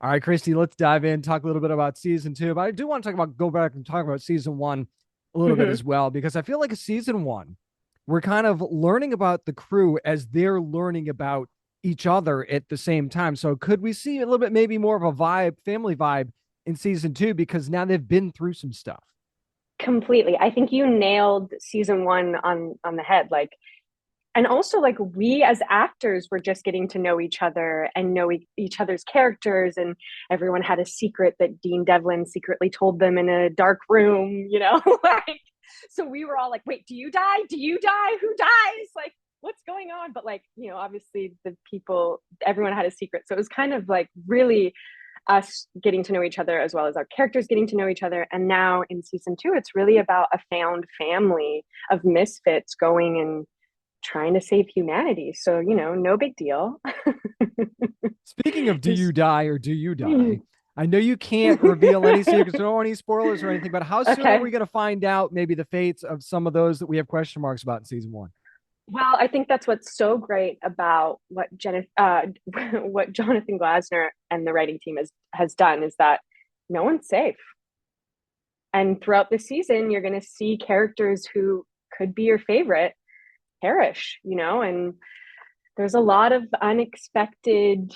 All right, Christy, let's dive in, talk a little bit about season two. But I do want to go back and talk about season one a little bit Mhm. as well, because I feel like a season one, we're kind of learning about the crew as they're learning about each other at the same time. So could we see a little bit, maybe more of a vibe, family vibe in season two, because now they've been through some stuff? Completely. I think you nailed season one on the head. Like, and also like we as actors were just getting to know each other and know each other's characters, and everyone had a secret that Dean Devlin secretly told them in a dark room, like so we were all like, wait, do you die? Do you die? Who dies? Like, what's going on? But like, obviously the people, everyone had a secret. So it was kind of like really us getting to know each other as well as our characters getting to know each other. And now in season two, it's really about a found family of misfits going and trying to save humanity. So, no big deal. Speaking of do There's you die or do you die? I know you can't reveal any secrets, no any spoilers or anything, but how soon are we okay. going to find out maybe the fates of some of those that we have question marks about in season one? Well, I think that's what's so great about what Jonathan Glasner and the writing team has done is that no one's safe. And throughout the season, you're going to see characters who could be your favorite perish, and there's a lot of unexpected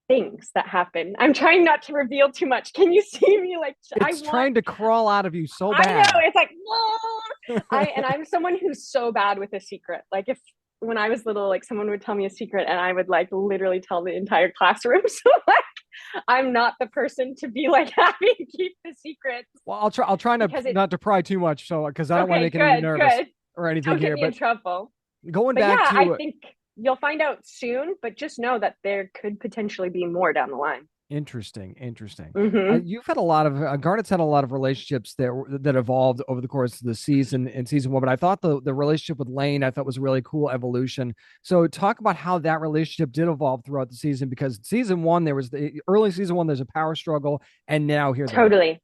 things that happen. I'm trying not to reveal too much. Can you see me? Like, It's trying to crawl out of you so I know bad. it's like, whoa. I'm someone who's so bad with a secret. Like, if when I was little, like someone would tell me a secret and I would like literally tell the entire classroom. So like, I'm not the person to be like having to keep the secrets Well, I'll try not because it, not to pry too much, so because I don't want to okay, make anyone good, nervous good. or anything Don't get here. me in But trouble. going But back yeah, I to think you'll find out soon, but just know that there could potentially be more down the line. interesting, interesting. Mm-hmm. You've had a lot of Garnet's had a lot of relationships that evolved over the course of the season in season one, but I thought the relationship with Lane I thought was a really cool evolution. So talk about how that relationship did evolve throughout the season, because season one there was the early season one there's a power struggle, and now here they are. Totally.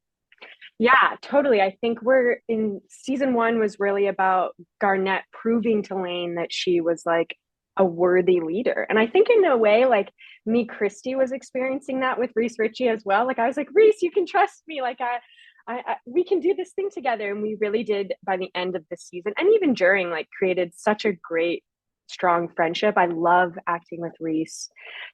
Yeah, totally. I think we're in season one was really about Garnet proving to Lane that she was like a worthy leader. And I think in a way, like me, Christie was experiencing that with Reece Ritchie as well. Like I was like, Reece, you can trust me. Like we can do this thing together. And we really did by the end of the season. And even during, like, created such a great, strong friendship. I love acting with Reece.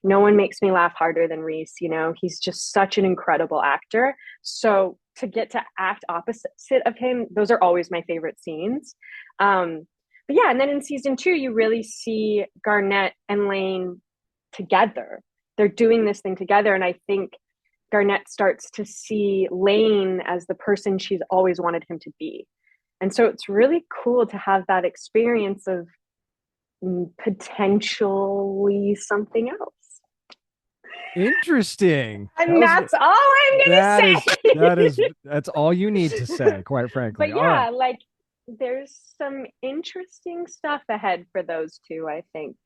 No one makes me laugh harder than Reece. He's just such an incredible actor. So to get to act opposite of him, those are always my favorite scenes. But yeah, and then in season two, you really see Garnet and Lane together. They're doing this thing together. And I think Garnet starts to see Lane as the person she's always wanted him to be. And so it's really cool to have that experience of potentially something else. Interesting. And that's all I'm That going is to say. that's all you need to say, quite frankly. But All right. yeah, like there's some interesting stuff ahead for those two, I think.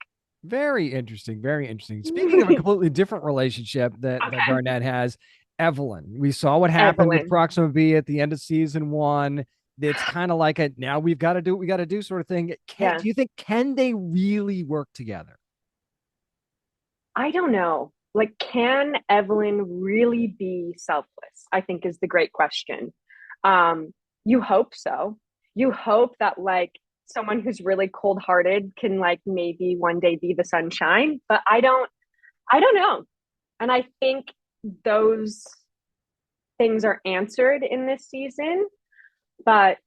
Very interesting. Very interesting. Speaking of a completely different relationship that Okay. Garnett has, Evelyn. We saw what happened with Evelyn. Proxima B at the end of season one. It's kind of like a now we've got to do what we got to do sort of thing. Yeah. Do you think can they really work together? I don't know. Like, can Evelyn really be selfless? I think is the great question. You hope so. You hope that like someone who's really cold hearted can like maybe one day be the sunshine, but I don't know. And I think those things are answered in this season. But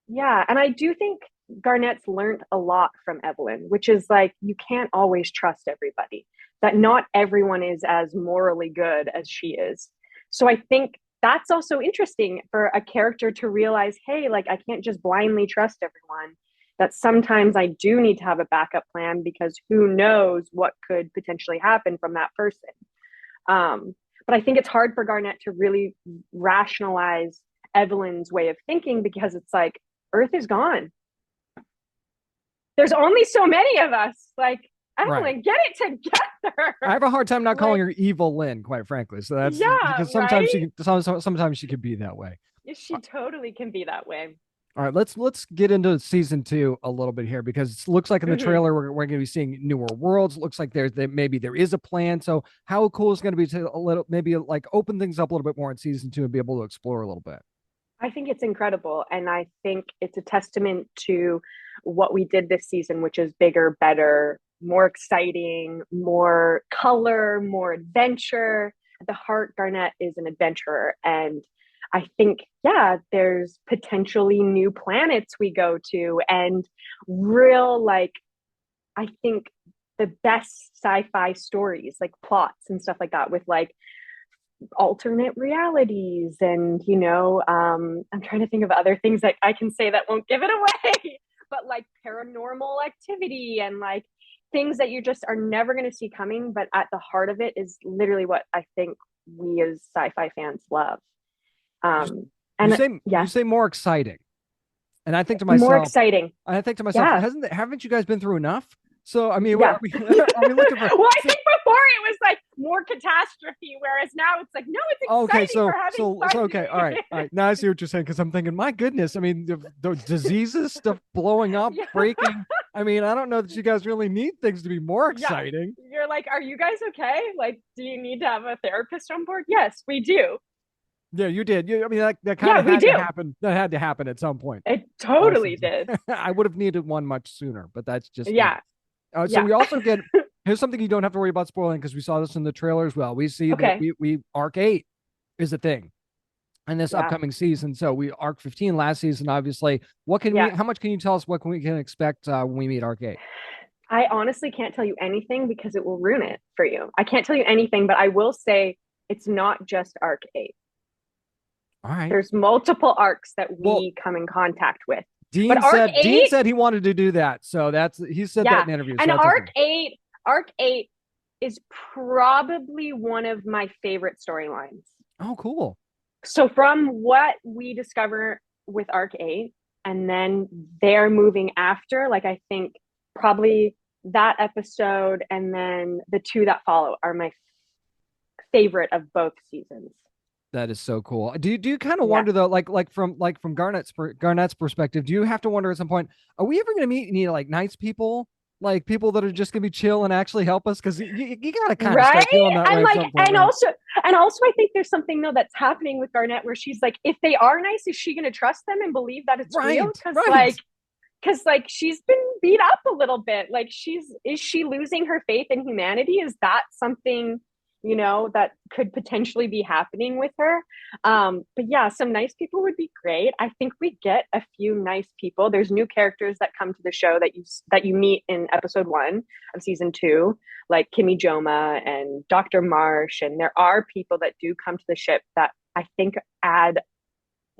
yeah, and I do think Garnett's learned a lot from Evelyn, which is like you can't always trust everybody. That not everyone is as morally good as she is. So I think that's also interesting for a character to realize, hey, like I can't just blindly trust everyone. That sometimes I do need to have a backup plan because who knows what could potentially happen from that person. But I think it's hard for Garnett to really rationalize Evelyn's way of thinking because it's like Earth is gone. There's only so many of us. Like, Right. Evelyn, get it together. I have a hard time not calling like, her evil Lynn, quite frankly. So that's yeah, because sometimes right? sometimes she can be that way. She totally can be that way. All right, let's get into season two a little bit here because it looks like in the Hmm. trailer we're going to be seeing newer worlds. Looks like maybe there is a plan. So how cool is it going to be to a little maybe like open things up a little bit more in season two and be able to explore a little bit? I think it's incredible. And I think it's a testament to what we did this season, which is bigger, better, more exciting, more color, more adventure. At the heart, Garnet is an adventurer. And I think, yeah, there's potentially new planets we go to and real, like, I think the best sci-fi stories, like plots and stuff like that, with like alternate realities and I'm trying to think of other things that I can say that won't give it away but like paranormal activity and like things that you just are never going to see coming, but at the heart of it is literally what I think we as sci-fi fans love. You, um you and say yeah, more exciting, and more myself, exciting. Yeah, haven't you guys been through enough? So I mean, yeah. are we looking for? Well, I think before it was like more catastrophe, whereas now it's like, no, it's Okay, exciting, we're having fun okay, doing all it. right. Now I see what you're saying because I'm thinking, my goodness, I mean, the diseases, stuff blowing up, Yeah, breaking. I mean, I don't know that you guys really need things to be more yeah. exciting. You're like, are you guys okay? Like, do you need to have a therapist on board? Yes, we do. Yeah, you did. I mean, that kind Yeah, of we had to do. happen. That had to happen at some point It last totally season. did. I would have needed one much sooner, but that's just me. Yeah, So yeah. we also get here's something you don't have to worry about spoiling because we saw this in the trailer as well. We see that Okay. we Arc 8 is a thing in this Yeah, upcoming season. So we Arc 15 last season, obviously. yeah. How much can you tell us we can expect when we meet Arc 8? I honestly can't tell you anything because it will ruin it for you. I can't tell you anything, but I will say it's not just Arc 8. All right. There's multiple arcs that Well, we come in contact with. But Arc Dean 8, said he wanted to do that. So he said that yeah. in interviews. So And that's okay. Arc 8 is probably one of my favorite storylines. Oh, cool. So from what we discover with Arc 8 and then they're moving after, like I think probably that episode and then the two that follow are my favorite of both seasons. That is so cool. Do you kind of Yeah. wonder though, like from Garnet's perspective, do you have to wonder at some point, are we ever going to meet any like nice people, like people that are just going to be chill and actually help us? Because you got to kind of Right? start feeling that And way at like some point, right? and also I think there's something though that's happening with Garnet where she's like, if they are nice, is she gonna trust them and believe that it's real? Right, right. Because like she's been beat up a little bit. Like is she losing her faith in humanity? Is that something, that could potentially be happening with her? But yeah, some nice people would be great. I think we get a few nice people. There's new characters that come to the show that you meet in episode 1 of season 2, like Kimmy Joma and Dr. Marsh. And there are people that do come to the ship that I think add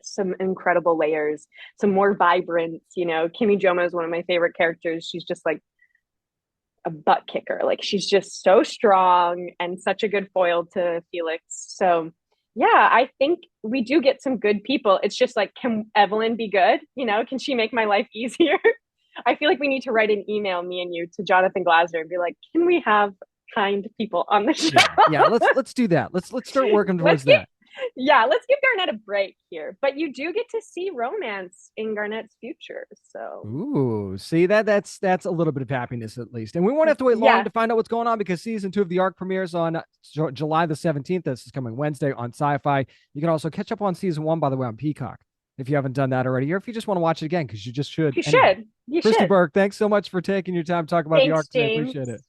some incredible layers, some more vibrance. Kimmy Joma is one of my favorite characters. She's just like a butt kicker. Like she's just so strong and such a good foil to Felix. So yeah, I think we do get some good people. It's just like, can Evelyn be good? Can she make my life easier? I feel like we need to write an email, me and you, to Jonathan Glasner and be like, can we have kind people on the show? Yeah. Let's do that. Let's start working let's towards give that. yeah, let's give Garnet a break here. But you do get to see romance in Garnet's future. So Ooh, see that's a little bit of happiness at least, and we won't have to wait long yeah, to find out what's going on because season 2 of the Arc premieres on July the 17th. This is coming Wednesday on SYFY. You can also catch up on season 1, by the way, on Peacock if you haven't done that already, or if you just want to watch it again because you just should. you Anyway, should. You Christie should. Burke, thanks so much for taking your time to talk about the Thanks, Arc today. James. Appreciate it.